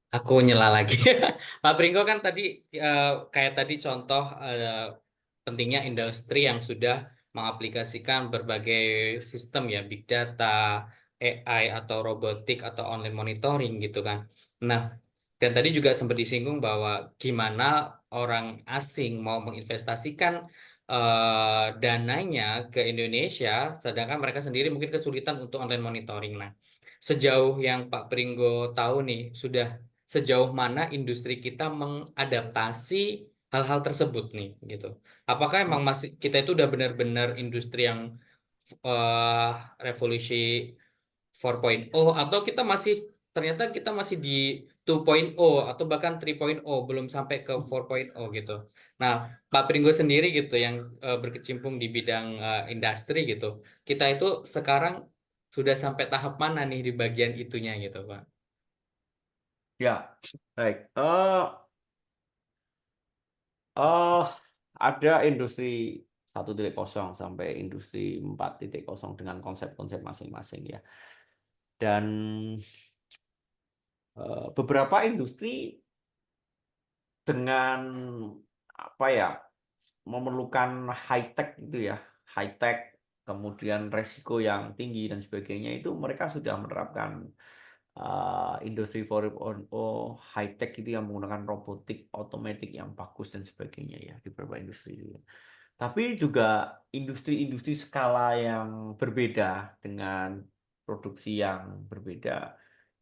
Aku nyela lagi. Pak Pringgo kan tadi kayak tadi contoh pentingnya industri yang sudah mengaplikasikan berbagai sistem ya, big data, AI atau robotik atau online monitoring gitu kan. Nah, dan tadi juga sempat disinggung bahwa gimana orang asing mau menginvestasikan dananya ke Indonesia, sedangkan mereka sendiri mungkin kesulitan untuk online monitoring. Nah, sejauh yang Pak Pringgo tahu nih, sudah sejauh mana industri kita mengadaptasi hal-hal tersebut nih gitu. Apakah emang masih kita itu udah benar-benar industri yang eh, revolusi 4.0 atau kita masih ternyata kita masih di 2.0 atau bahkan 3.0 belum sampai ke 4.0 gitu. Nah, Pak Pringgo sendiri gitu yang berkecimpung di bidang industri gitu. Kita itu sekarang sudah sampai tahap mana nih di bagian itunya gitu, Pak? Ya, baik. Eh, ada industri 1.0 sampai industri 4.0 dengan konsep-konsep masing-masing ya. Dan beberapa industri dengan apa ya, memerlukan high tech gitu ya, high tech, kemudian resiko yang tinggi dan sebagainya itu mereka sudah menerapkan industri 4.0 high tech itu yang menggunakan robotik, otomatik yang bagus dan sebagainya ya di beberapa industri itu. Tapi juga industri-industri skala yang berbeda dengan produksi yang berbeda,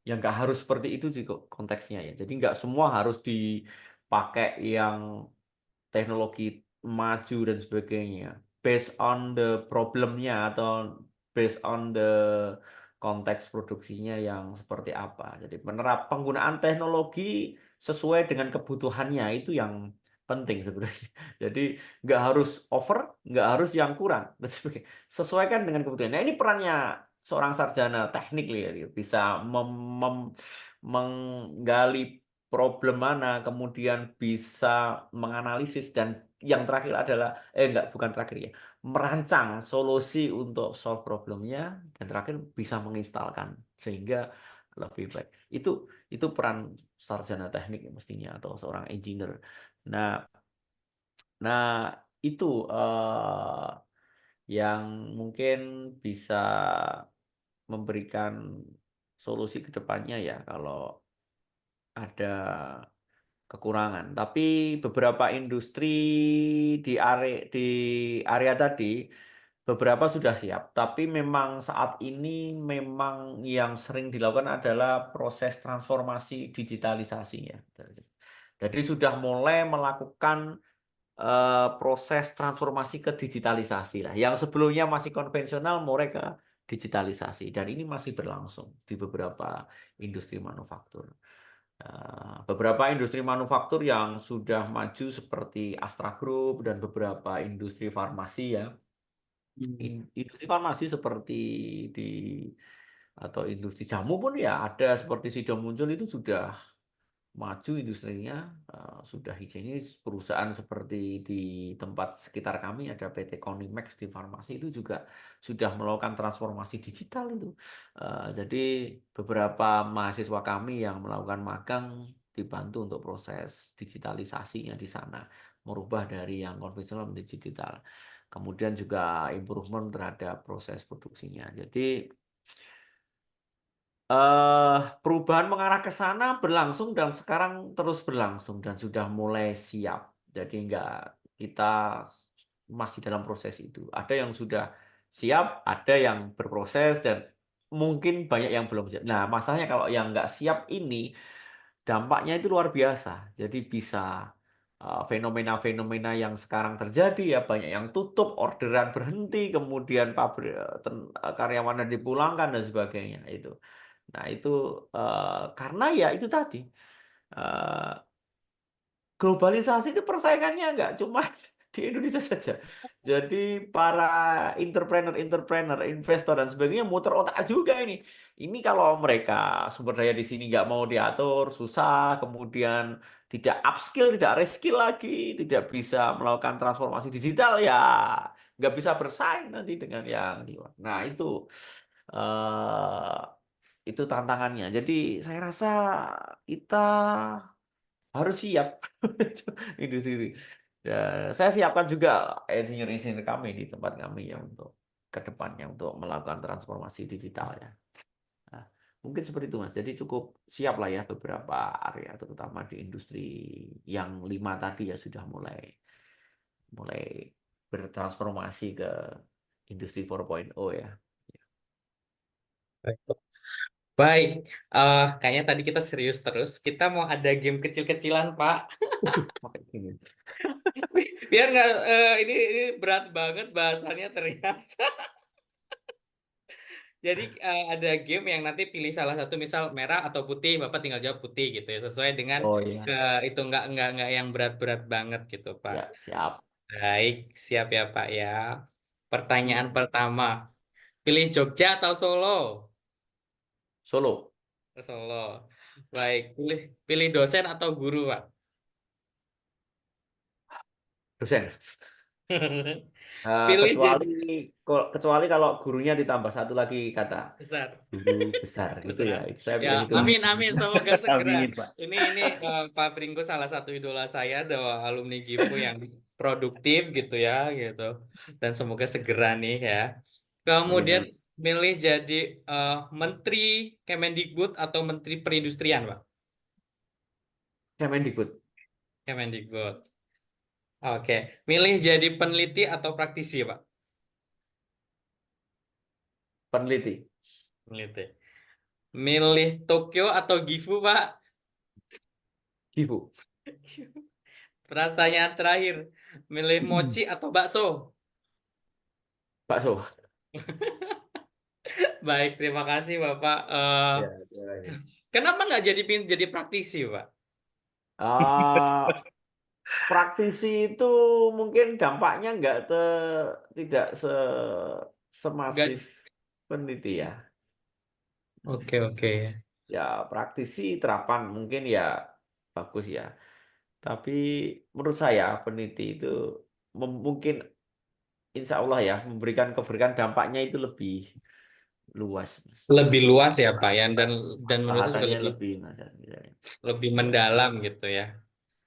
yang nggak harus seperti itu juga konteksnya ya. Jadi nggak semua harus dipakai yang teknologi maju dan sebagainya. Based on the problemnya atau based on the konteks produksinya yang seperti apa. Jadi penggunaan teknologi sesuai dengan kebutuhannya itu yang penting sebenarnya. Jadi nggak harus over, nggak harus yang kurang dan sebagainya. Sesuaikan dengan kebutuhan. Nah ini perannya seorang sarjana teknik ya, dia bisa menggali problem mana, kemudian bisa menganalisis dan yang terakhir adalah enggak bukan terakhir ya, merancang solusi untuk solve problemnya dan terakhir bisa menginstalkan sehingga lebih baik. Itu peran sarjana teknik mestinya atau seorang engineer. Nah, nah itu yang mungkin bisa memberikan solusi ke depannya ya kalau ada kekurangan. Tapi beberapa industri di area tadi beberapa sudah siap. Tapi memang saat ini memang yang sering dilakukan adalah proses transformasi digitalisasinya. Jadi sudah mulai melakukan proses transformasi ke digitalisasi lah. Yang sebelumnya masih konvensional mulai ke digitalisasi dan ini masih berlangsung di beberapa industri manufaktur. Beberapa industri manufaktur yang sudah maju seperti Astra Group dan beberapa industri farmasi ya. Hmm. Industri farmasi seperti di atau industri jamu pun ya ada seperti Sido Muncul itu sudah maju industrinya, sudah higienis. Perusahaan seperti di tempat sekitar kami ada PT Konimax di farmasi itu juga sudah melakukan transformasi digital itu. Jadi beberapa mahasiswa kami yang melakukan magang dibantu untuk proses digitalisasinya di sana, merubah dari yang konvensional menjadi digital. Kemudian juga improvement terhadap proses produksinya. Jadi perubahan mengarah ke sana berlangsung dan sekarang terus berlangsung dan sudah mulai siap. Jadi enggak kita masih dalam proses itu. Ada yang sudah siap, ada yang berproses dan mungkin banyak yang belum siap. Nah, masalahnya kalau yang nggak siap ini dampaknya itu luar biasa. Jadi bisa fenomena-fenomena yang sekarang terjadi ya banyak yang tutup, orderan berhenti, kemudian pabrik karyawannya dipulangkan dan sebagainya itu. Nah, itu karena ya itu tadi, eee, globalisasi itu persaingannya nggak cuma di Indonesia saja. Jadi para entrepreneur-entrepreneur, investor dan sebagainya muter otak juga ini. Ini kalau mereka sumber daya di sini nggak mau diatur, susah, kemudian tidak upskill, tidak reskill lagi, tidak bisa melakukan transformasi digital, ya nggak bisa bersaing nanti dengan yang di luar. Nah eee, itu tantangannya. Jadi saya rasa kita harus siap. Industri itu. Ya, saya siapkan juga insinyur-insinyur kami di tempat kami ya untuk ke depannya untuk melakukan transformasi digital ya. Nah, mungkin seperti itu Mas. Jadi cukup siap lah ya beberapa area, terutama di industri yang 5 tadi ya sudah mulai mulai bertransformasi ke industri 4.0 ya. Baik, kayaknya tadi kita serius terus. Kita mau ada game kecil-kecilan, Pak. Waduh, pakai gini. Biar nggak, ini berat banget bahasannya ternyata. Jadi ada game yang nanti pilih salah satu, misal merah atau putih, Bapak tinggal jawab putih gitu ya, sesuai dengan Oh iya, itu nggak yang berat-berat banget gitu, Pak. ya siap. Baik, siap ya, Pak ya. Pertanyaan pertama, pilih Jogja atau Solo? Solo, Solo. Baik, pilih pilih dosen atau guru, Pak? dosen. Pilih jadi Kecuali kalau gurunya ditambah satu lagi kata besar. guru besar gitu ya. Besar. Saya Ya, pilih itu amin Mas. amin, semoga segera. Amin, Pak. Ini Pak Pringgo salah satu idola saya, doa alumni GIFU yang produktif gitu ya, gitu. Dan semoga segera nih ya. Amin, Kemudian amin. milih jadi Menteri Kemendikbud atau Menteri Perindustrian, Pak? Kemendikbud, Kemendikbud. Oke. Milih jadi peneliti atau praktisi, Pak? peneliti, Peneliti. Milih Tokyo atau Gifu, Pak? Ibu. Pertanyaan terakhir. Milih mochi atau bakso? Bakso. Baik, terima kasih Bapak. Ya, terima kasih. Kenapa nggak jadi praktisi, Pak? Ah, praktisi itu mungkin dampaknya tidak Nggak. semasif peneliti ya. Oke, oke. Ya praktisi terapan mungkin ya bagus ya. Tapi menurut saya peneliti itu mungkin insya Allah ya memberikan dampaknya itu lebih luas, Mas. Lebih luas ya, Pak, ya, dan menurut saya juga Manfaatannya lebih lebih Mas, misalnya. lebih Luas. mendalam gitu ya.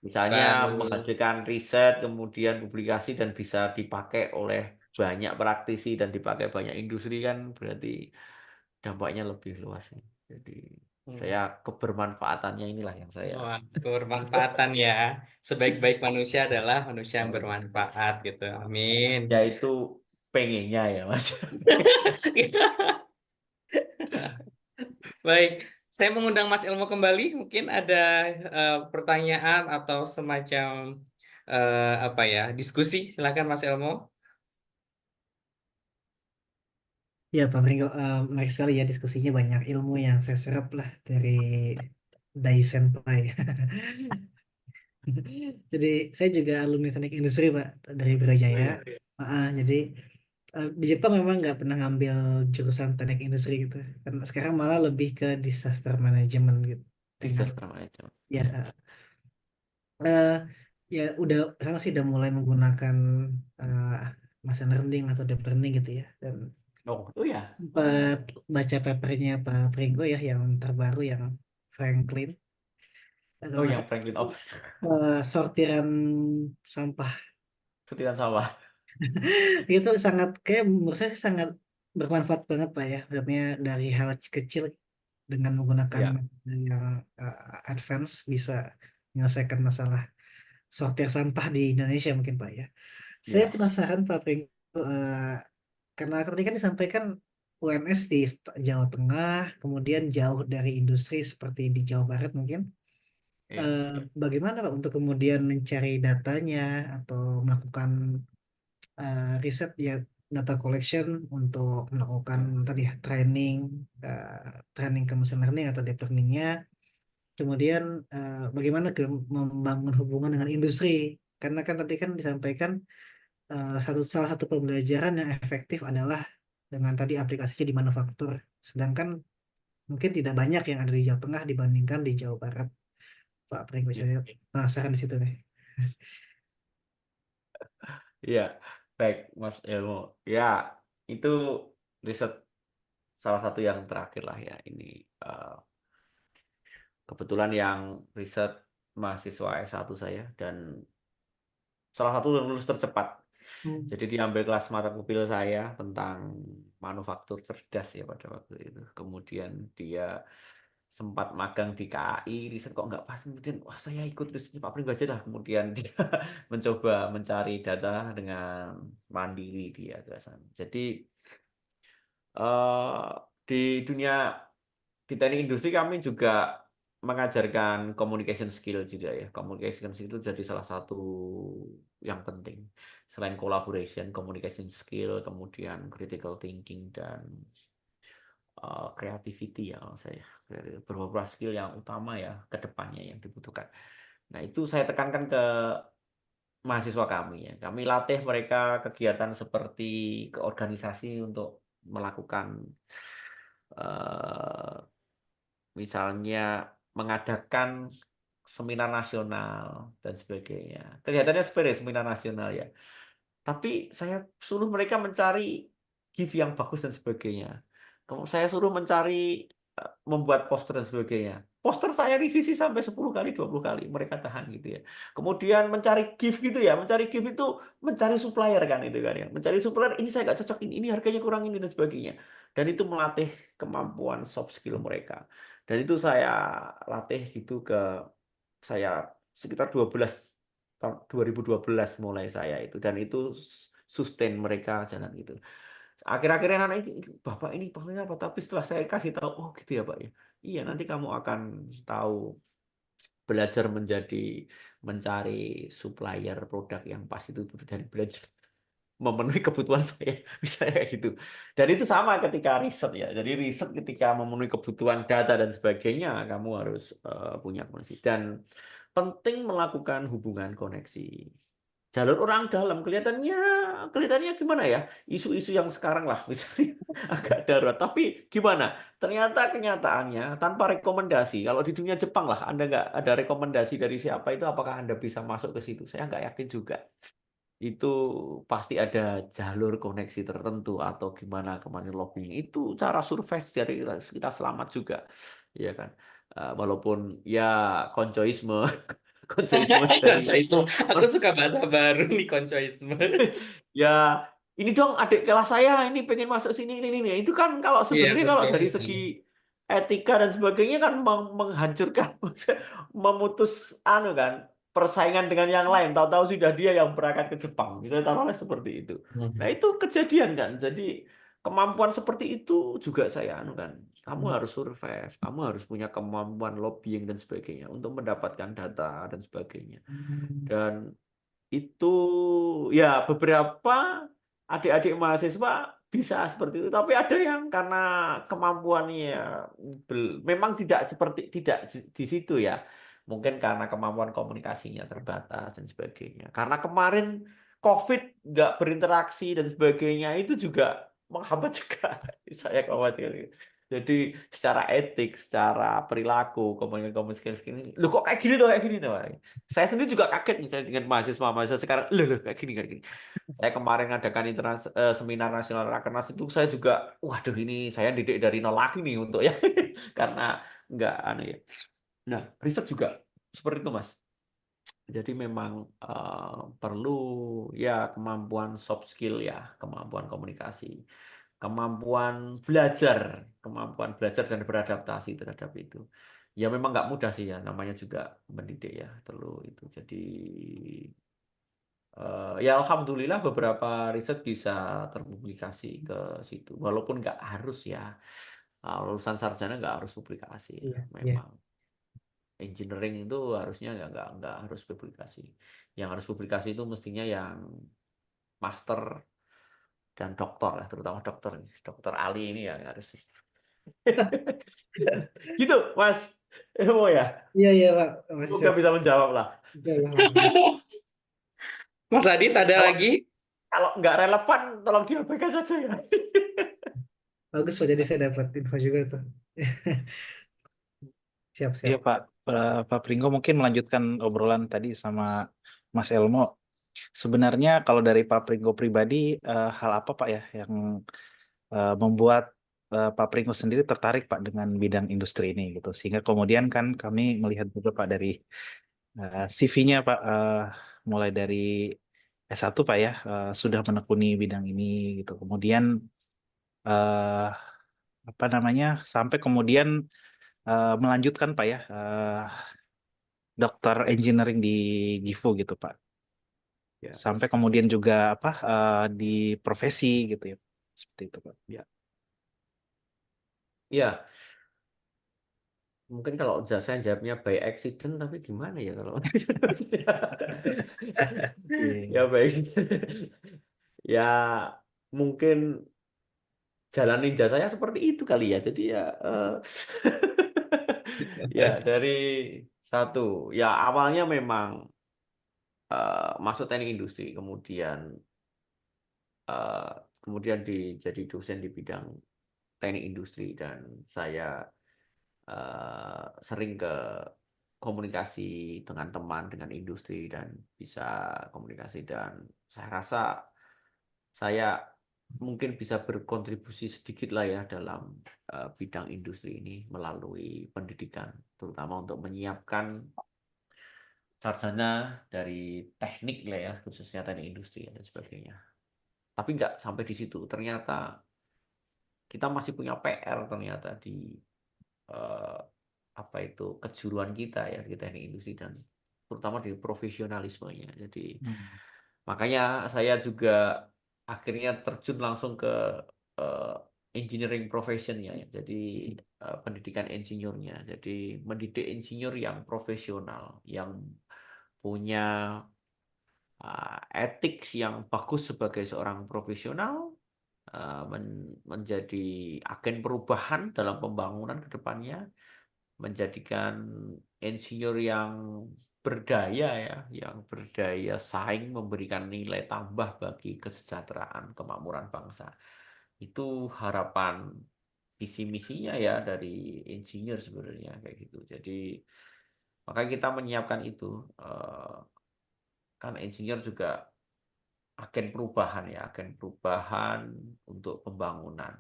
Misalnya Baik. menghasilkan riset, kemudian publikasi dan bisa dipakai oleh banyak praktisi dan dipakai banyak industri kan berarti dampaknya lebih luas. Jadi Hmm. saya kebermanfaatannya inilah yang saya. Wah, kebermanfaatan ya. Sebaik-baik manusia adalah manusia yang bermanfaat gitu. Amin. Ya itu pengennya ya Mas. Baik, saya mengundang Mas Elmo kembali. Mungkin ada pertanyaan atau semacam apa ya, diskusi. Silakan Mas Elmo. Ya, Pak Pringgo, menarik sekali ya diskusinya, banyak ilmu yang saya serap lah dari Dai Senpai. Jadi saya juga alumni teknik industri, Pak, dari Oh Brawijaya. iya, Jadi di Jepang memang nggak pernah ngambil jurusan teknik industri gitu. Karena sekarang malah lebih ke disaster management gitu. Dengan disaster management. ya Ya. eh, ya udah sama sih udah mulai menggunakan eh, machine learning atau deep learning gitu ya. Dan Oh, itu ya. sempat baca papernya Pak Pringgo ya yang terbaru yang Franklin. Kalau Oh nggak yang salah Franklin Ops. sortiran sampah Setiran sawah. itu sangat kayak menurut saya sih sangat bermanfaat banget Pak ya. Maksudnya dari hal kecil dengan menggunakan Ya, metode yang advance bisa menyelesaikan masalah sortir sampah di Indonesia mungkin Pak ya. Saya ya. penasaran Pak Pringgo, karena tadi kan disampaikan UNS di Jawa Tengah, kemudian jauh dari industri seperti di Jawa Barat mungkin. Iya. Eh, Bagaimana Pak untuk kemudian mencari datanya atau melakukan riset ya, data collection untuk melakukan tadi ya training ke machine learning atau deep learningnya. Kemudian bagaimana membangun hubungan dengan industri? Karena kan tadi kan disampaikan salah satu pembelajaran yang efektif adalah dengan tadi aplikasinya di manufaktur. Sedangkan mungkin tidak banyak yang ada di Jawa Tengah dibandingkan di Jawa Barat. Pak Pringgo, Iya. saya penasaran di situ nih. Iya. Baik, Mas Elmo. Ya, itu riset salah satu yang terakhir lah ya ini. Kebetulan yang riset mahasiswa S1 saya, dan salah satu yang lulus tercepat. Jadi diambil kelas mata mobil saya tentang manufaktur cerdas ya pada waktu itu. Kemudian dia sempat magang di KAI, riset kok nggak pas. Kemudian, wah saya ikut risetnya Pak Pringgo aja dah. Kemudian dia mencoba mencari data dengan mandiri dia ke sana. Jadi di dunia di teknik industri kami juga mengajarkan communication skill juga ya. Communication skill itu jadi salah satu yang penting. Selain collaboration, communication skill, kemudian critical thinking dan creativity ya kalau saya. Beberapa skill yang utama ya ke depannya yang dibutuhkan. Nah, itu saya tekankan ke mahasiswa kami ya. Kami latih mereka kegiatan seperti keorganisasi untuk melakukan eh, misalnya mengadakan seminar nasional dan sebagainya. Kelihatannya sepele seminar nasional ya. Tapi saya suruh mereka mencari gift yang bagus dan sebagainya. Kemudian saya suruh mencari membuat poster dan sebagainya. Poster saya revisi sampai 10 kali, 20 kali. Mereka tahan gitu ya. Kemudian mencari gift gitu ya. Mencari gift itu mencari supplier kan itu kan ya. Mencari supplier, ini saya nggak cocok, ini harganya kurang ini dan sebagainya. Dan itu melatih kemampuan soft skill mereka. Dan itu saya latih itu ke saya sekitar 2012 mulai saya itu, dan itu sustain mereka jalan gitu. Akhir-akhirnya anak ini, Bapak ini panggilnya apa? Tapi setelah saya kasih tahu, oh gitu ya Pak ya. Iya, nanti kamu akan tahu belajar mencari supplier produk yang pas itu dari belajar memenuhi kebutuhan saya, misalnya kayak gitu. Dan itu sama ketika riset ya. Jadi riset ketika memenuhi kebutuhan data dan sebagainya, kamu harus punya koneksi. Dan penting melakukan hubungan koneksi. Jalur orang dalam kelihatannya gimana ya? Isu-isu yang sekarang lah misalnya agak darurat. Tapi gimana? Ternyata kenyataannya tanpa rekomendasi. Kalau di dunia Jepang lah, Anda nggak ada rekomendasi dari siapa itu, apakah Anda bisa masuk ke situ? Saya nggak yakin juga. Itu pasti ada jalur koneksi tertentu atau gimana kemarin lobbying. Itu cara survei dari kita selamat juga, ya kan? Walaupun ya koncoisme, koncoisme dari Koncoisme. Aku suka bahasa baru nih, koncoisme. ya ini dong adik kelas saya ini pengen masuk sini ini. Itu kan kalau Iya, sebenarnya kalau dari koncoisme. segi etika dan sebagainya kan menghancurkan, memutus anu kan persaingan dengan yang lain. Tahu-tahu sudah dia yang berangkat ke Jepang. Bisa taruhlah seperti itu. Nah, Hmm. itu kejadian kan. Jadi kemampuan seperti itu juga saya anu kan. Kamu harus survive, kamu harus punya kemampuan lobbying dan sebagainya untuk mendapatkan data dan sebagainya. Dan itu ya beberapa adik-adik mahasiswa bisa seperti itu, tapi ada yang karena kemampuannya memang tidak di situ ya, mungkin karena kemampuan komunikasinya terbatas dan sebagainya, karena kemarin COVID nggak berinteraksi dan sebagainya, itu juga menghambat juga saya khawatir. Jadi secara etik, secara perilaku, komunikasi ini, lu kok kayak gini tuh. Saya sendiri juga kaget misalnya dengan mahasiswa sekarang, loh kayak gini. Saya kemarin ngadakan seminar nasional Rakernas itu, saya juga, waduh ini saya didik dari nol lagi nih untuk ya, karena nggak aneh ya. Nah, riset juga seperti itu Mas. Jadi memang perlu ya kemampuan soft skill ya, kemampuan komunikasi, kemampuan belajar dan beradaptasi terhadap itu. Ya memang nggak mudah sih ya, namanya juga mendidik ya, perlu itu. Jadi ya alhamdulillah beberapa riset bisa terpublikasi ke situ. Walaupun nggak harus ya, lulusan sarjana nggak harus publikasi ya. Iya, iya. Memang engineering itu harusnya nggak harus publikasi. Yang harus publikasi itu mestinya yang master dan doktor lah, terutama dokter Ali ini yang harus. Gitu Mas Emo ya. Iya, iya, Pak. Masih Semoga siap. bisa menjawab lah. Oke, alhamdulillah. Mas Adit, ada Kalau lagi? kalau nggak relevan, tolong diabaikan saja ya. Bagus, Pak. Jadi saya dapat info juga tuh. Siap, Iya siap. Pak, Pak Pringgo mungkin melanjutkan obrolan tadi sama Mas Elmo. Sebenarnya kalau dari Pak Pringgo pribadi, hal apa Pak ya yang membuat Pak Pringgo sendiri tertarik Pak dengan bidang industri ini gitu. Sehingga kemudian kan kami melihat juga Pak dari CV-nya Pak, mulai dari S1 Pak ya, sudah menekuni bidang ini gitu. Kemudian eh, apa namanya, sampai kemudian melanjutkan Pak ya, dokter engineering di GIFU gitu Pak. Ya, Sampai kemudian juga apa, di profesi gitu ya. Seperti itu Pak. ya, ya. Mungkin kalau saya jawabnya by accident, tapi gimana ya kalau ya Iya. by accident. Ya mungkin jalan ninja saya seperti itu kali ya. Jadi ya ya dari satu ya awalnya memang masuk teknik industri, eh, kemudian jadi dosen di bidang teknik industri dan saya sering ke komunikasi dengan teman, dengan industri dan bisa komunikasi dan saya rasa saya mungkin bisa berkontribusi sedikit lah ya dalam bidang industri ini melalui pendidikan, terutama untuk menyiapkan sarjana dari teknik lah ya, khususnya teknik industri dan sebagainya. Tapi nggak sampai di situ, ternyata kita masih punya PR ternyata di eh, apa itu kejuruan kita ya di teknik industri dan terutama di profesionalismenya. Jadi Hmm. makanya saya juga akhirnya terjun langsung ke eh, engineering profession ya. Jadi pendidikan insinyurnya. Jadi mendidik insinyur yang profesional, yang punya etik yang bagus sebagai seorang profesional, menjadi agen perubahan dalam pembangunan ke depannya, menjadikan insinyur yang berdaya ya, yang berdaya saing, memberikan nilai tambah bagi kesejahteraan kemakmuran bangsa. Itu harapan visi misinya ya dari insinyur sebenarnya kayak gitu. Jadi makanya kita menyiapkan itu, kan insinyur juga agen perubahan ya, agen perubahan untuk pembangunan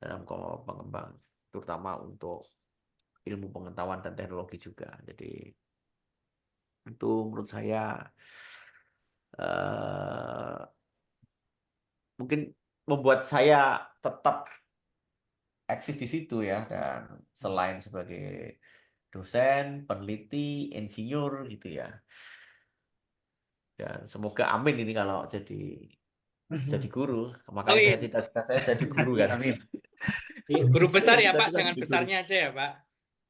dalam pengembang, terutama untuk ilmu pengetahuan dan teknologi juga. Jadi itu menurut saya mungkin membuat saya tetap eksis di situ ya dan selain sebagai dosen, peneliti, insinyur gitu ya. Dan semoga amin ini kalau jadi guru. Makanya saya Amin. cita-cita saya jadi guru Amin, kan. amin. Guru besar ya Pak, Cita-cita jangan jadi guru. besarnya aja ya Pak.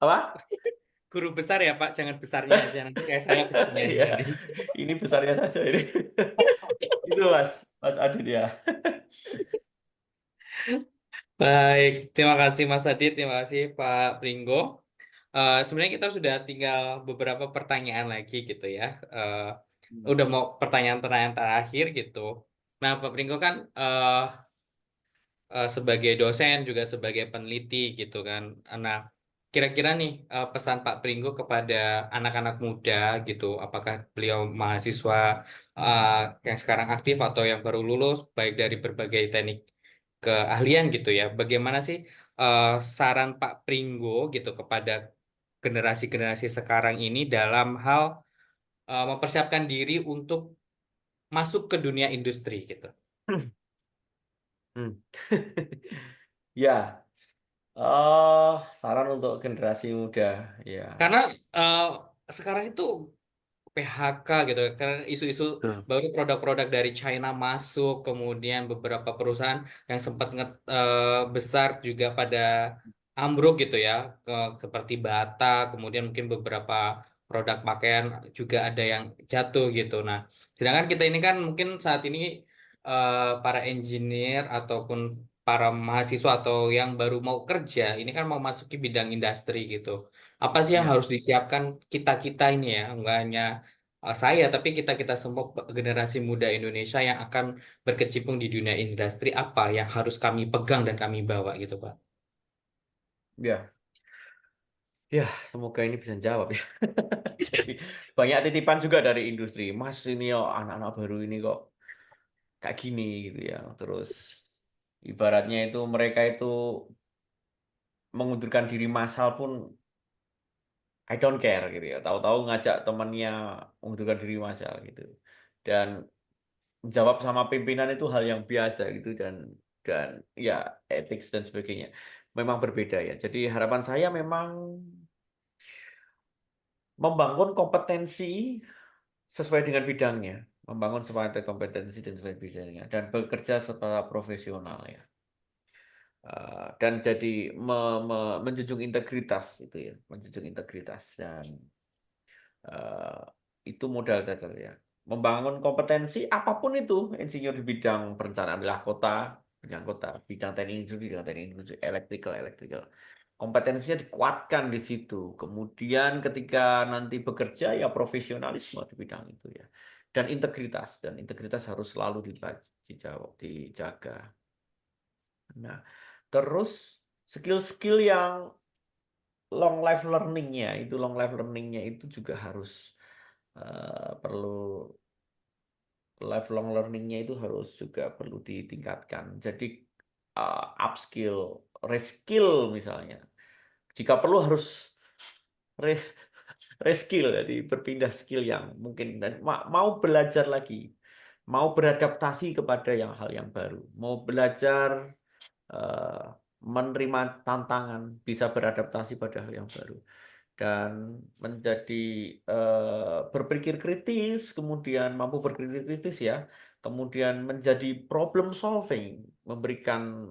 Apa? Guru besar ya Pak, jangan besarnya aja. Nanti kayak saya besarnya aja Iya, nanti. ini besarnya saja ini. Itu Mas Adit ya. Baik, terima kasih Mas Adit, terima kasih Pak Pringgo. Sebenarnya kita sudah tinggal beberapa pertanyaan lagi gitu ya. Udah mau pertanyaan-pertanyaan terakhir gitu. Nah, Pak Pringgo kan sebagai dosen juga sebagai peneliti gitu kan. Nah, kira-kira nih pesan Pak Pringgo kepada anak-anak muda gitu, apakah beliau mahasiswa uh, yang sekarang aktif atau yang baru lulus, baik dari berbagai teknik keahlian gitu ya. Bagaimana sih uh, saran Pak Pringgo gitu kepada generasi-generasi sekarang ini dalam hal mempersiapkan diri untuk masuk ke dunia industri gitu? Hmm. Ya, oh, saran untuk generasi muda. Ya, Karena uh, sekarang itu PHK gitu karena isu-isu Betul. baru produk-produk dari China masuk kemudian beberapa perusahaan yang sempat besar juga pada ambruk gitu ya seperti Bata kemudian mungkin beberapa produk pakaian juga ada yang jatuh gitu. Nah, sedangkan kita ini kan mungkin saat ini para engineer ataupun para mahasiswa atau yang baru mau kerja ini kan mau masuki bidang industri gitu. Apa sih yang ya, harus disiapkan kita-kita ini ya, enggak hanya saya, tapi kita-kita semua generasi muda Indonesia yang akan berkecimpung di dunia industri, apa yang harus kami pegang dan kami bawa gitu, Pak? ya, ya. Semoga ini bisa jawab ya. Jadi banyak titipan juga dari industri. Mas ini yo anak-anak baru ini kok kayak gini gitu ya. Terus Ibaratnya itu mereka itu mengundurkan diri massal pun I don't care gitu ya. Tahu-tahu ngajak temannya mengundurkan diri massal gitu. Dan menjawab sama pimpinan itu hal yang biasa gitu dan ya etik dan sebagainya. Memang berbeda ya. Jadi harapan saya memang membangun kompetensi sesuai dengan bidangnya, membangun suatu kompetensi dan sesuai bidangnya, dan bekerja secara profesional ya. Dan jadi menjunjung integritas itu ya, menjunjung integritas dan itu modal saja ya. Membangun kompetensi apapun itu, insinyur di bidang perencanaan wilayah kota, bidang teknik industri, electrical. Kompetensinya dikuatkan di situ. Kemudian ketika nanti bekerja ya profesionalisme di bidang itu ya. Dan integritas harus selalu dijaga. Nah, terus skill-skill yang long life learningnya itu juga harus perlu lifelong learningnya itu harus juga perlu ditingkatkan. Jadi upskill, reskill misalnya. Jika perlu harus reskill, jadi berpindah skill yang mungkin dan mau belajar lagi, mau beradaptasi kepada hal yang baru, mau belajar eh, menerima tantangan, bisa beradaptasi pada hal yang baru dan menjadi berpikir kritis, kemudian mampu berpikir kritis ya, kemudian menjadi problem solving, memberikan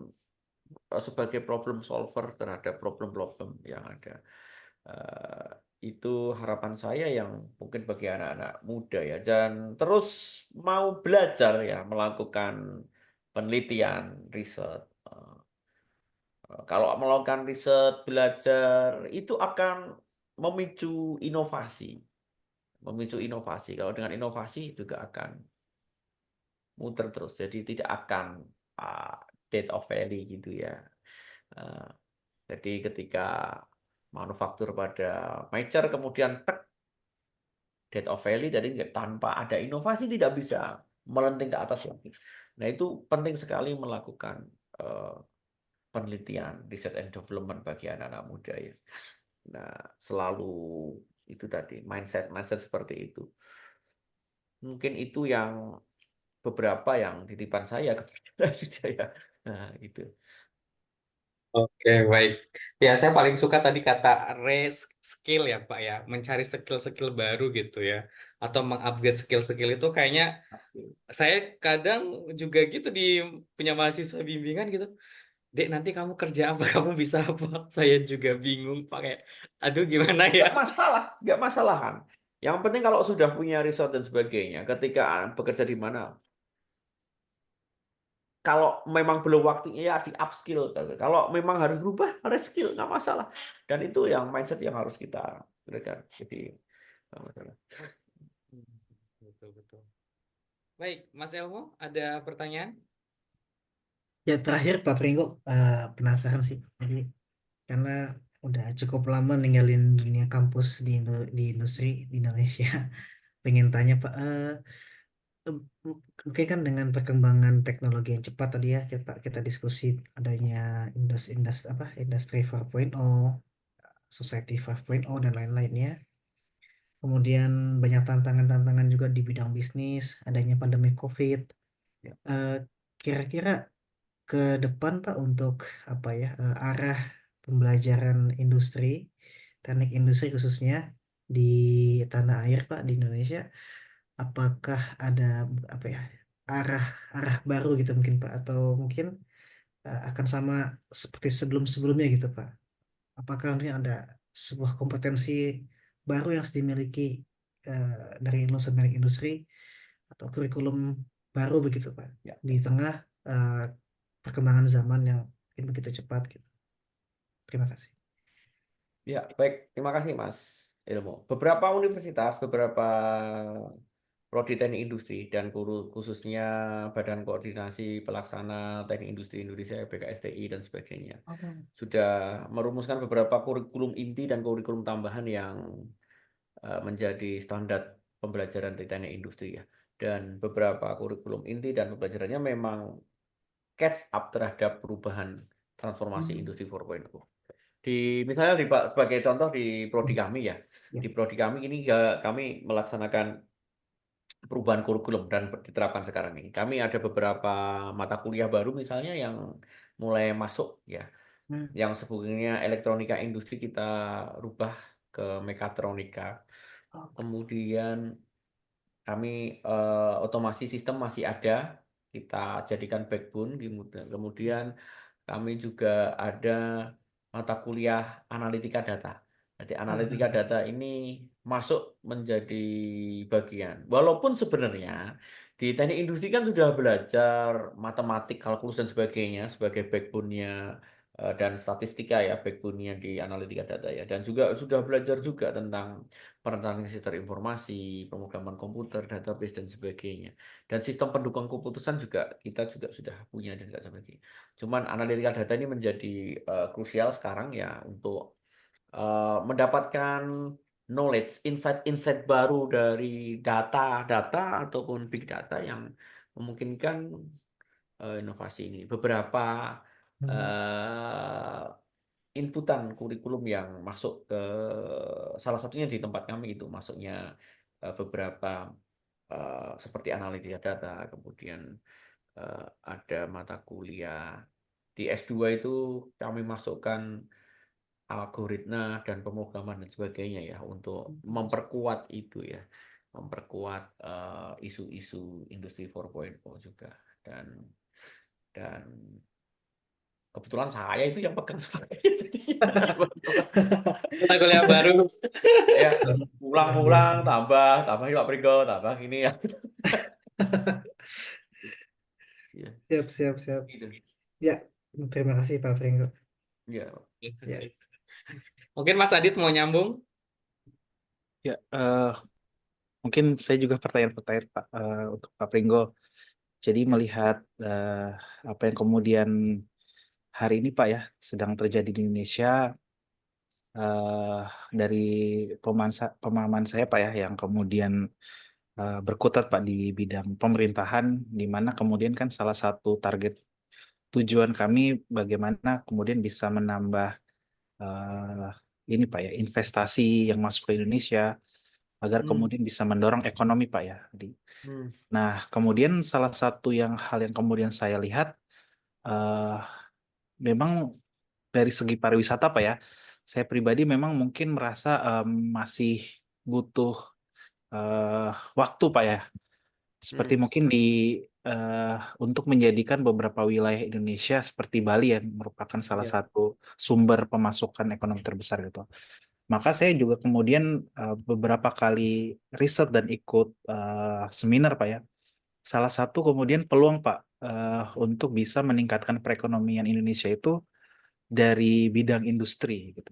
sebagai problem solver terhadap problem-problem yang ada. Itu harapan saya yang mungkin bagi anak-anak muda ya, dan terus mau belajar ya, melakukan penelitian, riset. Kalau melakukan riset, belajar, itu akan memicu inovasi. Kalau dengan inovasi juga akan muter terus. Jadi tidak akan date of value gitu ya. Uh, jadi ketika manufaktur pada mature kemudian date of value, jadi tanpa ada inovasi tidak bisa melenting ke atas lagi. Nah itu penting sekali melakukan penelitian, research and development bagi anak-anak muda ya. Nah, selalu itu tadi mindset seperti itu. Mungkin itu yang beberapa yang titipan saya kepada Sujaya. Nah, itu. Oke, baik. Ya, saya paling suka tadi kata reskill ya, Pak ya. Mencari skill-skill baru gitu ya. Atau mengupgrade skill-skill itu kayaknya saya kadang juga gitu punya mahasiswa bimbingan gitu. Dek, nanti kamu kerja apa? Kamu bisa apa? Saya juga bingung, Pak. Kayak, aduh gimana ya? Nggak masalah kan. Yang penting kalau sudah punya resort dan sebagainya, ketika bekerja di mana, kalau memang belum waktunya ya di upskill. Kalau memang harus berubah, reskill, nggak masalah. Dan itu yang mindset yang harus kita berikan. Jadi, nggak masalah. Betul, betul. Baik, Mas Elmo, ada pertanyaan? Ya terakhir Pak Pringgo, penasaran sih. Jadi karena udah cukup lama ninggalin dunia kampus di industri di Indonesia, pengen tanya Pak, mungkin kan dengan perkembangan teknologi yang cepat tadi ya kita diskusi adanya industri 4.0, society 5.0 dan lain-lainnya. Kemudian banyak tantangan-tantangan juga di bidang bisnis, adanya pandemi COVID. Ya. Kira-kira ke depan Pak untuk apa ya, arah pembelajaran industri, teknik industri khususnya di tanah air Pak, di Indonesia, apakah ada apa ya, arah arah baru gitu mungkin Pak, atau mungkin akan sama seperti sebelum-sebelumnya gitu Pak? Apakah ini ada sebuah kompetensi baru yang harus dimiliki dari lulusan teknik industri atau kurikulum baru begitu Pak, Ya. di tengah eh, perkembangan zaman yang mungkin begitu cepat gitu. Terima kasih. Ya, baik. Terima kasih, Mas Ilmu. Beberapa universitas, beberapa prodi teknik industri, dan khususnya Badan Koordinasi Pelaksana Teknik Industri Indonesia, BKSTI, dan sebagainya, sudah merumuskan beberapa kurikulum inti dan kurikulum tambahan yang menjadi standar pembelajaran di teknik industri ya. Dan beberapa kurikulum inti dan pembelajarannya memang catch up terhadap perubahan transformasi Hmm. industri 4.0. Misalnya sebagai contoh di prodi kami ya, Ya. di prodi kami ini kami melaksanakan perubahan kurikulum dan diterapkan sekarang ini. Kami ada beberapa mata kuliah baru misalnya yang mulai masuk ya, Hmm. yang sebelumnya elektronika industri kita rubah ke mekatronika. Oke. Kemudian kami otomasi sistem masih ada, kita jadikan backbone. Kemudian kami juga ada mata kuliah analitika data. Jadi analitika data ini masuk menjadi bagian. Walaupun sebenarnya di teknik industri kan sudah belajar matematik, kalkulus dan sebagainya sebagai backbone-nya dan statistika ya, backbone-nya di analitika data ya. Dan juga sudah belajar juga tentang perencanaan sistem informasi, pemrograman komputer, database dan sebagainya. Dan sistem pendukung keputusan juga kita juga sudah punya dan sebagainya. Cuman analitika data ini menjadi krusial sekarang ya untuk mendapatkan knowledge, insight-insight baru dari data ataupun big data yang memungkinkan inovasi ini. Beberapa inputan kurikulum yang masuk ke salah satunya di tempat kami itu masuknya beberapa seperti analitika data, kemudian ada mata kuliah di S2 itu kami masukkan algoritma dan pemrograman dan sebagainya ya untuk memperkuat itu ya, memperkuat isu-isu industri 4.0 juga dan kebetulan saya itu yang pegang sebagainya jadi Mata kuliah baru. ya Luar biasa. pulang-pulang tambah Pak Prigo tambah ini ya. Iya, Siap, siap, siap. gitu. Ya, terima kasih Pak Pringgo. Iya. Ya. Mungkin Mas Adit mau nyambung? Ya, mungkin saya juga pertanyaan-pertanyaan Pak untuk Pak Pringgo. Jadi melihat apa yang kemudian hari ini Pak ya sedang terjadi di Indonesia, dari pemahaman saya Pak ya yang kemudian berkutat Pak di bidang pemerintahan, di mana kemudian kan salah satu target tujuan kami bagaimana kemudian bisa menambah ini Pak ya investasi yang masuk ke Indonesia agar kemudian bisa mendorong ekonomi Pak ya. Nah, kemudian salah satu hal yang kemudian saya lihat eh, memang dari segi pariwisata Pak ya, saya pribadi memang mungkin merasa masih butuh eh, waktu Pak ya. Seperti mungkin eh, untuk menjadikan beberapa wilayah Indonesia seperti Bali yang merupakan salah Iya. satu sumber pemasukan ekonomi terbesar gitu. Maka saya juga kemudian beberapa kali riset dan ikut seminar Pak ya. Salah satu kemudian peluang Pak untuk bisa meningkatkan perekonomian Indonesia itu dari bidang industri gitu.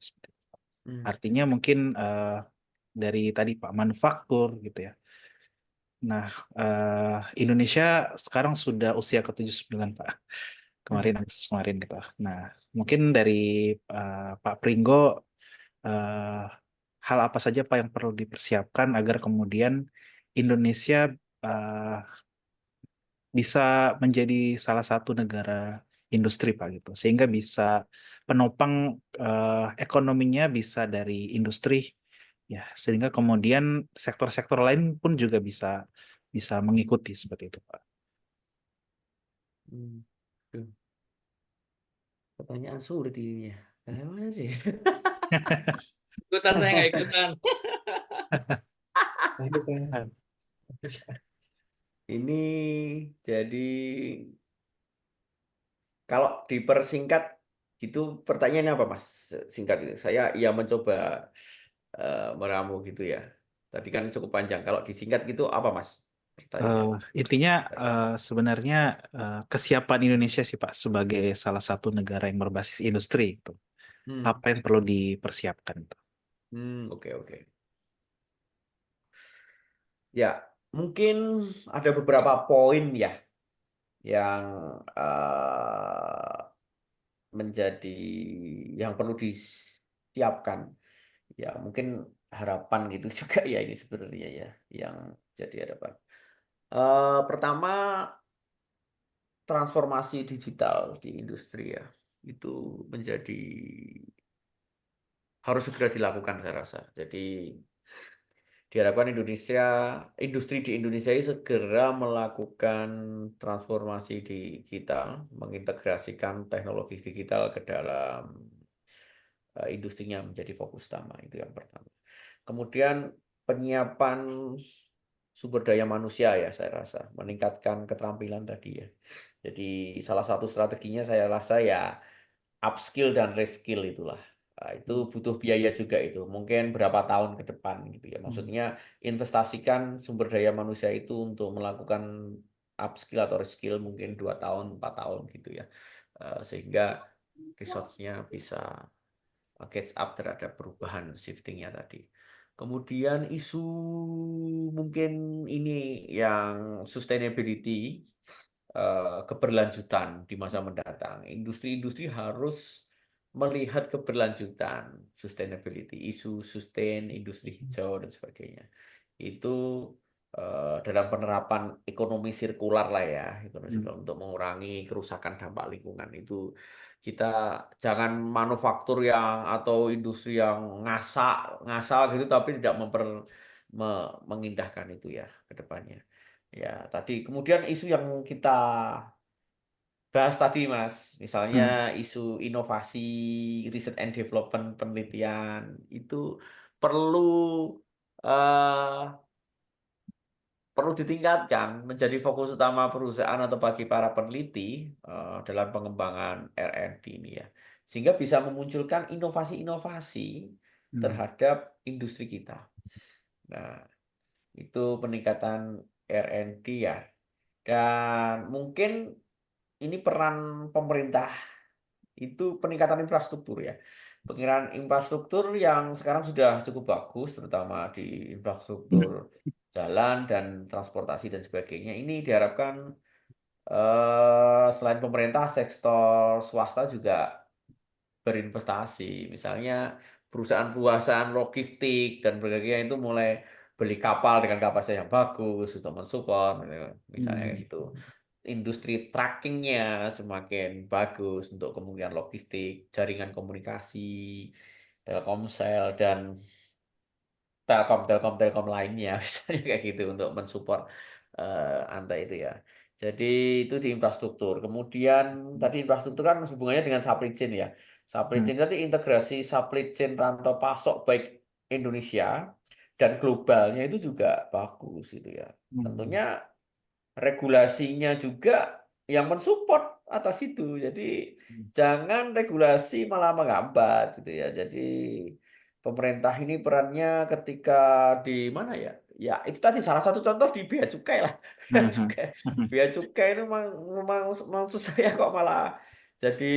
Artinya mungkin dari tadi Pak manufaktur gitu ya. Nah, Indonesia sekarang sudah usia ke-79 Pak. Kemarin Agustus kemarin gitu. Nah, mungkin dari Pak Pringgo eh, hal apa saja Pak yang perlu dipersiapkan agar kemudian Indonesia eh, bisa menjadi salah satu negara industri Pak gitu, sehingga bisa penopang ekonominya bisa dari industri ya, sehingga kemudian sektor-sektor lain pun juga bisa bisa mengikuti seperti itu Pak. Duh, pertanyaan sulit ini ya. Gimana sih? Ikutan, saya nggak ikutan. Tadi kan. Ini jadi kalau dipersingkat gitu pertanyaannya apa Mas? Singkat itu. Saya ya mencoba meramu gitu ya. Tadi kan cukup panjang. Kalau disingkat gitu apa Mas? Pertanyaan. Intinya sebenarnya kesiapan Indonesia sih Pak sebagai salah satu negara yang berbasis industri itu. Hmm. Apa yang perlu dipersiapkan itu? Oke, oke. Ya, mungkin ada beberapa poin ya yang menjadi yang perlu disiapkan. Ya, mungkin harapan gitu juga ya ini sebenarnya ya yang jadi harapan. Pertama transformasi digital di industri ya, itu harus segera dilakukan saya rasa. Jadi diharapkan industri di Indonesia ini segera melakukan transformasi digital, mengintegrasikan teknologi digital ke dalam industrinya menjadi fokus utama, itu yang pertama. Kemudian penyiapan sumber daya manusia ya, saya rasa meningkatkan keterampilan tadi ya. Jadi salah satu strateginya saya rasa ya upskill dan reskill itulah. Nah, itu butuh biaya juga itu, mungkin berapa tahun ke depan gitu ya. Maksudnya investasikan sumber daya manusia itu untuk melakukan upskill atau reskill mungkin 2 tahun, 4 tahun gitu ya. Sehingga resource-nya bisa catch up terhadap perubahan shiftingnya tadi. Kemudian isu mungkin ini yang sustainability, keberlanjutan di masa mendatang. Industri-industri harus melihat keberlanjutan, sustainability, isu sustain, industri hijau dan sebagainya. Itu dalam penerapan ekonomi sirkular lah ya, ekonomi sirkular untuk mengurangi kerusakan dampak lingkungan. Itu kita jangan manufaktur atau industri yang ngasal gitu tapi tidak mengindahkan itu ya ke depannya. Ya, tadi kemudian isu yang kita bahas tadi Mas, misalnya isu inovasi, riset and development, penelitian itu perlu eh, perlu ditingkatkan menjadi fokus utama perusahaan atau bagi para peneliti dalam pengembangan R&D ini ya. Sehingga bisa memunculkan inovasi-inovasi terhadap industri kita. Nah, itu peningkatan R&D ya. Dan mungkin ini peran pemerintah itu peningkatan infrastruktur ya. Peningkatan infrastruktur yang sekarang sudah cukup bagus, terutama di infrastruktur jalan dan transportasi dan sebagainya. Ini diharapkan selain pemerintah, sektor swasta juga berinvestasi. Misalnya perusahaan-perusahaan logistik dan sebagainya itu mulai beli kapal dengan kapasitas yang bagus untuk mensupport, misalnya kayak gitu. Industri trackingnya semakin bagus untuk kemudian logistik, jaringan komunikasi, Telkomsel dan telkom lainnya misalnya kayak gitu untuk mensupport Anta itu ya. Jadi itu di infrastruktur. Kemudian tadi infrastruktur kan hubungannya dengan supply chain ya. Supply chain tadi integrasi supply chain rantau pasok baik Indonesia dan globalnya itu juga bagus gitu ya. Tentunya regulasinya juga yang mensupport atas itu. Jadi jangan regulasi malah menghambat gitu ya. Jadi pemerintah ini perannya ketika di mana ya? Ya itu tadi salah satu contoh di bea cukai lah. Bea cukai, bea cukai itu memang maksud saya kok malah jadi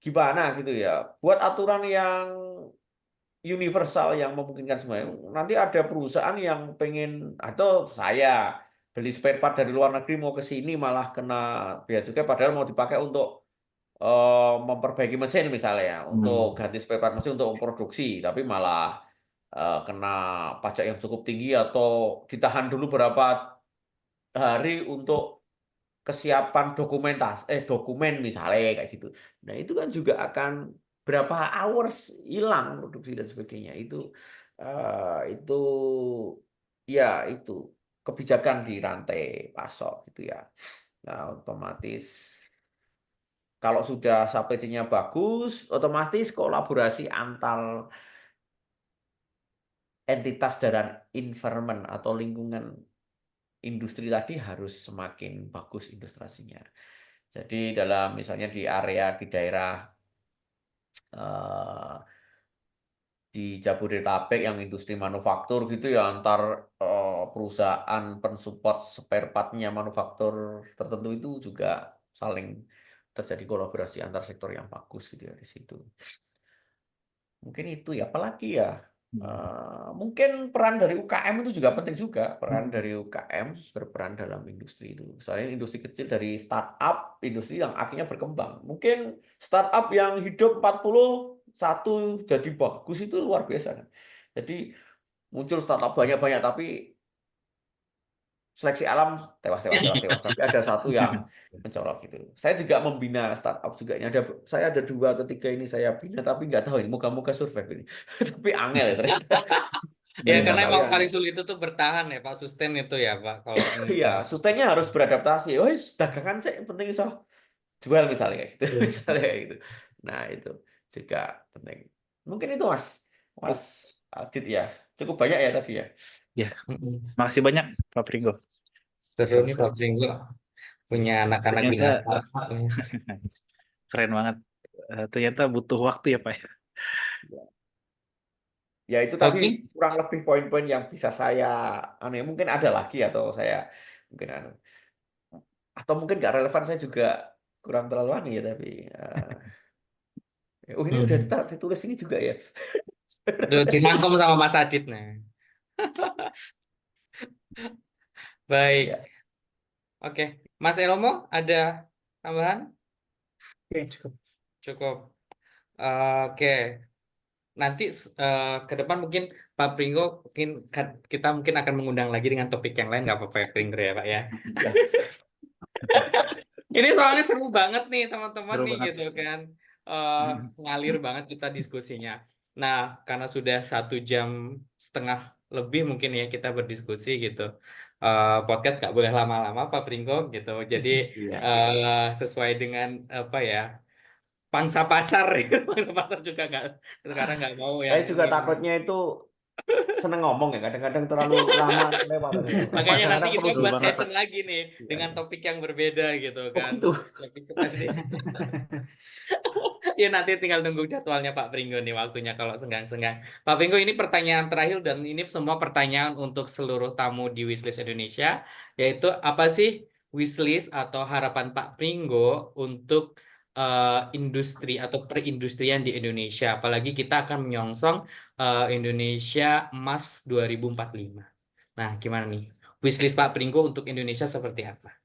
gimana gitu ya. Buat aturan yang universal yang memungkinkan semuanya. Nanti ada perusahaan yang pengen atau saya beli spare part dari luar negeri mau ke sini malah kena bea cukai padahal mau dipakai untuk memperbaiki mesin misalnya, untuk ganti spare part mesin untuk memproduksi, tapi malah kena pajak yang cukup tinggi atau ditahan dulu berapa hari untuk kesiapan dokumen misalnya kayak gitu. Nah, itu kan juga akan berapa hours hilang produksi dan sebagainya. Itu ya itu kebijakan di rantai pasok gitu ya. Nah, otomatis kalau sudah supply chain-nya bagus, otomatis kolaborasi antar entitas dan environment atau lingkungan industri tadi harus semakin bagus ilustrasinya. Jadi misalnya di area di daerah di Jabodetabek yang industri manufaktur gitu ya antar perusahaan pensupport spare part-nya manufaktur tertentu itu juga saling terjadi kolaborasi antar sektor yang bagus gitu ya di situ. Mungkin itu ya, apalagi ya. Mungkin peran dari UKM itu juga penting juga. Peran dari UKM berperan dalam industri itu. Misalnya industri kecil dari startup, industri yang akhirnya berkembang. Mungkin startup yang hidup 41 jadi bagus itu luar biasa kan. Jadi muncul startup banyak-banyak tapi seleksi alam tewas. Tapi ada satu yang mencolok gitu. Saya juga membina startup juga. Saya ada 2 atau 3 ini saya bina, tapi nggak tahu ini. Moga-moga survive ini. Tapi angel ya ternyata. Ya Nggak karena tahu emang ya. paling sulit itu tuh bertahan ya Pak, sustain itu ya Pak kalau Iya, sustainnya harus beradaptasi. Oh, dagangan saya yang penting iso jual misalnya kayak gitu. Iya. Misalnya kayak gitu. Nah, itu juga penting. Mungkin itu Mas Adit ya. Cukup banyak ya tadi ya. Ya, Mm-mm. makasih banyak Pak Pringgo. Seru nih Pak Pringgo punya anak-anak bina Ternyata startup ya. keren banget. Ternyata butuh waktu ya Pak. Ya itu tadi Oke, kurang lebih poin-poin yang bisa saya mungkin ada lagi atau saya mungkin atau mungkin nggak relevan, saya juga kurang terlalu ya tapi oh ini udah Hmm. ditulis ini juga ya. Udah dirangkum sama Mas Adit nih. Baik, Ya. oke. Mas Elmo ada tambahan? Oke, cukup. Cukup. Oke, nanti ke depan mungkin Pak Pringgo mungkin kita mungkin akan mengundang lagi dengan topik yang lain nggak apa-apa ya Pringgo ya Pak ya. Ya. Ini soalnya seru banget nih teman-teman Seru nih banget. gitu kan. Ngalir banget kita diskusinya. Nah, karena sudah 1,5 jam lebih mungkin ya kita berdiskusi gitu. Podcast nggak boleh lama-lama Pak Pringgo gitu. Jadi Iya. sesuai dengan apa ya pangsa pasar, pangsa pasar juga nggak sekarang nggak mau Saya yang juga ini. takutnya itu seneng ngomong ya, kadang-kadang terlalu lama lewat itu. Makanya nanti Kadang-kadang kita perlu Betul buat banget. session lagi nih iya, dengan iya. topik yang berbeda gitu Oh kan. gitu. Episode Ya nanti tinggal nunggu jadwalnya Pak Pringgo nih waktunya kalau senggang-senggang. Pak Pringgo ini pertanyaan terakhir dan ini semua pertanyaan untuk seluruh tamu di Wishlist Indonesia, yaitu apa sih wishlist atau harapan Pak Pringgo untuk industri atau perindustrian di Indonesia, apalagi kita akan menyongsong Indonesia Emas 2045. Nah, gimana nih? Wishlist Pak Pringgo untuk Indonesia seperti apa?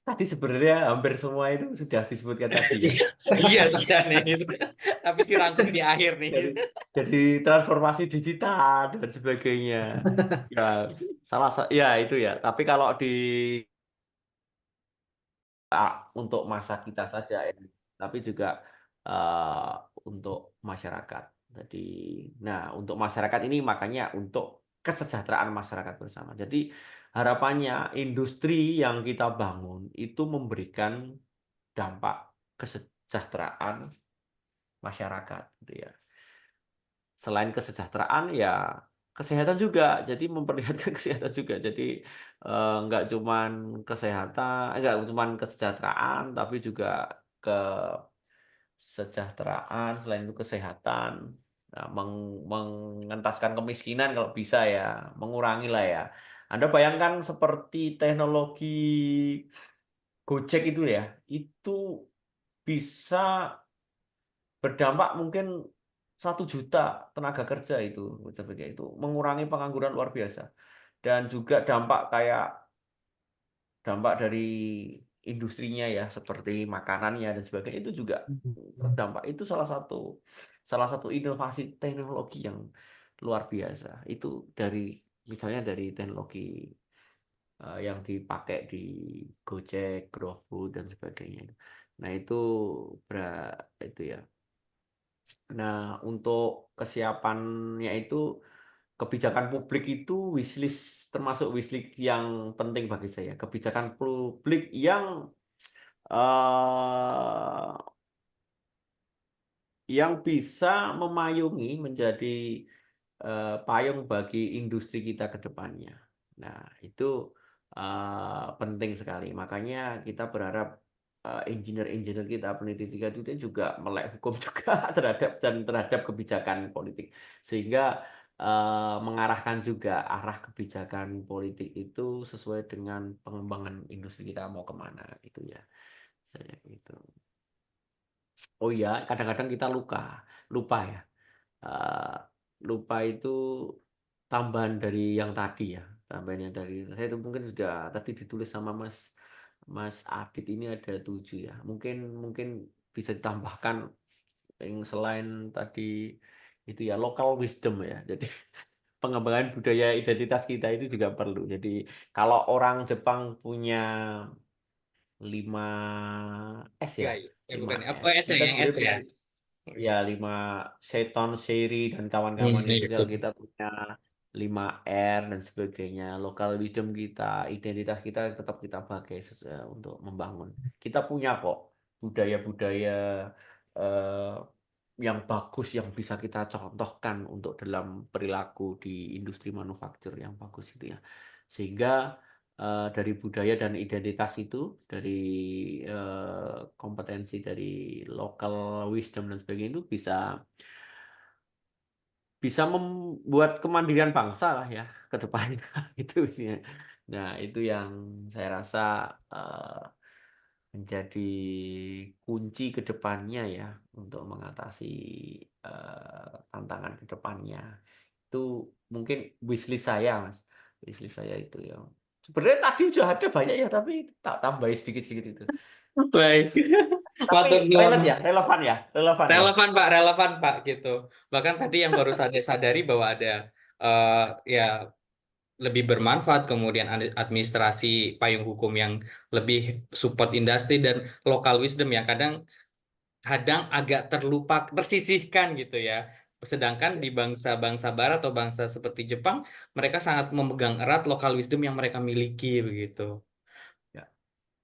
Tadi sebenarnya hampir semua itu sudah disebutkan tadi ya. Iya, saja nih itu. Tapi dirangkum di akhir nih. Jadi, jadi transformasi digital dan sebagainya. Ya, ya itu ya. Tapi kalau untuk masa kita saja ya, tapi juga eh, untuk masyarakat. Jadi, nah untuk masyarakat ini makanya untuk kesejahteraan masyarakat bersama. Jadi harapannya industri yang kita bangun itu memberikan dampak kesejahteraan masyarakat, gitu ya. Selain kesejahteraan ya kesehatan juga, jadi memperlihatkan kesehatan juga. Jadi nggak cuman nggak cuman kesejahteraan, tapi juga kesejahteraan selain itu kesehatan. Nah, mengentaskan kemiskinan kalau bisa ya, mengurangi lah ya. Anda bayangkan seperti teknologi Gojek itu ya, itu bisa berdampak mungkin 1 juta tenaga kerja itu sebenarnya itu mengurangi pengangguran luar biasa dan juga dampak dari industrinya ya seperti makanannya dan sebagainya itu juga terdampak. Itu salah satu inovasi teknologi yang luar biasa itu misalnya dari teknologi yang dipakai di Gojek, GrowFood dan sebagainya. Nah itu ya. Nah, untuk kesiapannya itu kebijakan publik itu termasuk wishlist yang penting bagi saya. Kebijakan publik eh, yang bisa memayungi menjadi payung bagi industri kita ke depannya. Nah, itu penting sekali. Makanya kita berharap engineer-engineer kita, peneliti kita itu juga melek hukum juga terhadap kebijakan politik. Sehingga mengarahkan juga arah kebijakan politik itu sesuai dengan pengembangan industri kita mau kemana itu ya. Saya itu. Oh ya, kadang-kadang kita lupa ya. Eh, lupa itu tambahan dari yang tadi ya, tambahan yang dari saya itu mungkin sudah tadi ditulis sama Mas Mas Adit ini ada 7 ya. Mungkin bisa ditambahkan yang selain tadi itu ya local wisdom ya. Jadi pengembangan budaya identitas kita itu juga perlu. Jadi kalau orang Jepang punya 5S ya, Enggak, ya bukan. 5S. Apa S ya? Kita Yang S sebenarnya ya? punya ya 5 Seton, Seri dan kawan-kawannya itu Itu. kita punya 5R dan sebagainya. Local wisdom kita, identitas kita tetap kita pakai untuk membangun. Kita punya kok budaya-budaya eh, yang bagus yang bisa kita contohkan untuk dalam perilaku di industri manufaktur yang bagus itu ya. Sehingga dari budaya dan identitas itu, dari kompetensi dari local wisdom dan sebagainya itu bisa membuat kemandirian bangsa lah ya ke depannya itu isinya. Nah, itu yang saya rasa menjadi kunci ke depannya ya untuk mengatasi tantangan ke depannya. Itu mungkin wishlist saya, Mas. Wishlist saya itu ya. Sebenarnya tadi sudah ada banyak ya, tapi tak tambahin sedikit-sedikit itu. Baik. Tapi Matur nuwun. relevan ya. Relevan Pak gitu. Bahkan tadi yang baru saya sadari bahwa ada ya lebih bermanfaat, kemudian administrasi payung hukum yang lebih support industri dan local wisdom yang kadang agak tersisihkan gitu ya. Sedangkan di bangsa-bangsa barat atau bangsa seperti Jepang, mereka sangat memegang erat local wisdom yang mereka miliki begitu. Ya.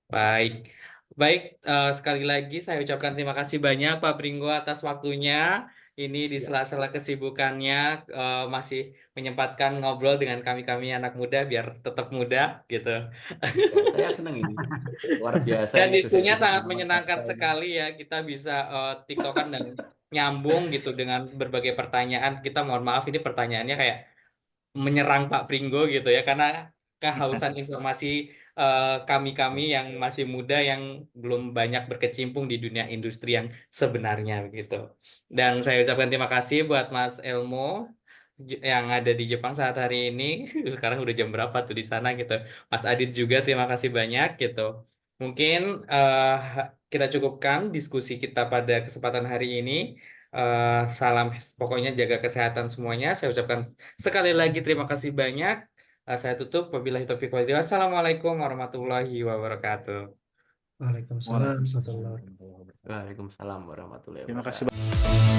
Baik. Baik, sekali lagi saya ucapkan terima kasih banyak Pak Pringgo atas waktunya. Ini di Ya. sela-sela kesibukannya masih menyempatkan ngobrol dengan kami-kami anak muda biar tetap muda gitu. Ya, saya senang ini. Luar biasa Dan ini diskusinya sesi-sesi sangat sama menyenangkan bangsa ini. sekali ya. Kita bisa TikTokan dan nyambung gitu dengan berbagai pertanyaan. Kita mohon maaf ini pertanyaannya kayak menyerang Pak Pringgo gitu ya karena kehausan informasi kami-kami yang masih muda yang belum banyak berkecimpung di dunia industri yang sebenarnya begitu. Dan saya ucapkan terima kasih buat Mas Elmo yang ada di Jepang saat hari ini. Sekarang udah jam berapa tuh di sana gitu. Mas Adit juga terima kasih banyak gitu. Mungkin kita cukupkan diskusi kita pada kesempatan hari ini. Salam, pokoknya jaga kesehatan semuanya. Saya ucapkan sekali lagi terima kasih banyak. Saya tutup. Wabillahi taufiq wal hidayah. Wassalamualaikum warahmatullahi wabarakatuh. Waalaikumsalam warahmatullahi wabarakatuh. Waalaikumsalam warahmatullahi wabarakatuh. Waalaikumsalam warahmatullahi Terima wabarakatuh. kasih.